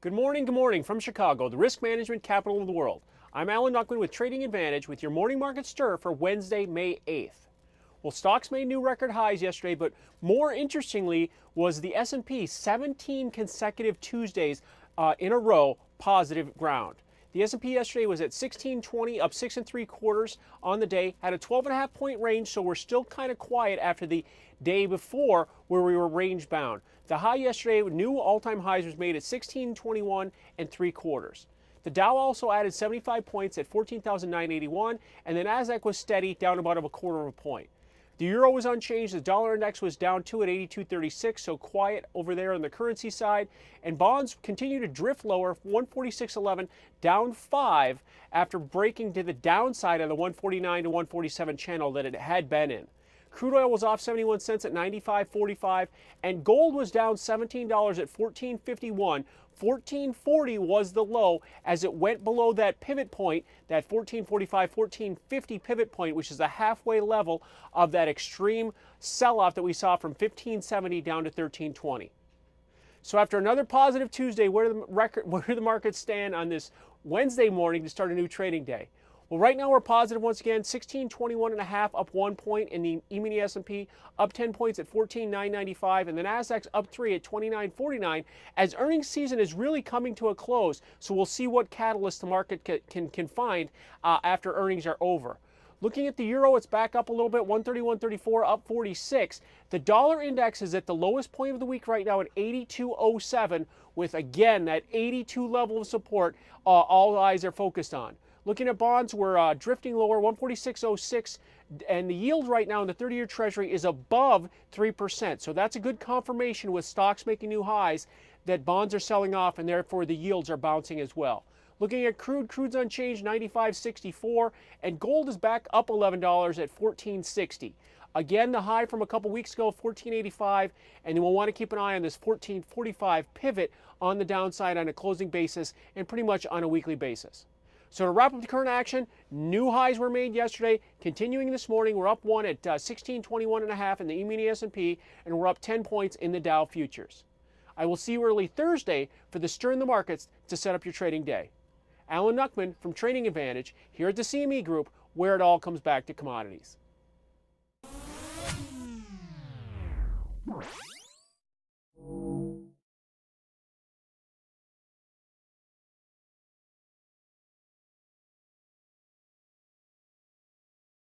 Good morning from Chicago, the risk management capital of the world. I'm Alan Nuckman with Trading Advantage with your morning market stir for Wednesday, May 8th. Well, stocks made new record highs yesterday, but more interestingly was the S&P 17 consecutive Tuesdays in a row positive ground. The S&P yesterday was at 1620, up 6.75 on the day, had a 12.5 point range, so we're still kind of quiet after the day before where we were range bound. The high yesterday, new all-time highs was made at 1621 and 3/4. The Dow also added 75 points at 14,981, and the Nasdaq was steady, down about a quarter of a point. The euro was unchanged. The dollar index was down 2 at 82.36, so quiet over there on the currency side. And bonds continue to drift lower, 146.11, down 5 after breaking to the downside of the 149 to 147 channel that it had been in. Crude oil was off 71 cents at 95.45, and gold was down $17 at 14.51. 14.40 was the low as it went below that pivot point, that 14.45, 14.50 pivot point, which is the halfway level of that extreme sell-off that we saw from 15.70 down to 13.20. So after another positive Tuesday, where do the markets stand on this Wednesday morning to start a new trading day? Well, right now we're positive once again, 1621.5, up 1 point in the E-mini S&P, up 10 points at 14,995, and the Nasdaq's up 3 at 29.49 as earnings season is really coming to a close. So we'll see what catalyst the market can find after earnings are over. Looking at the euro, it's back up a little bit, 131.34, up 46. The dollar index is at the lowest point of the week right now at 82.07, with again that 82 level of support all eyes are focused on. Looking at bonds, we're drifting lower, 146.06, and the yield right now in the 30-year Treasury is above 3%. So that's a good confirmation with stocks making new highs that bonds are selling off, and therefore the yields are bouncing as well. Looking at crude's unchanged, 95.64, and gold is back up $11 at 14.60. Again, the high from a couple weeks ago, 14.85, and then we'll want to keep an eye on this 14.45 pivot on the downside on a closing basis and pretty much on a weekly basis. So to wrap up the current action, new highs were made yesterday. Continuing this morning, we're up 1 at 1621.5 in the E-mini S&P, and we're up 10 points in the Dow futures. I will see you early Thursday for the stir in the markets to set up your trading day. Alan Nuckman from Trading Advantage here at the CME Group, where it all comes back to commodities.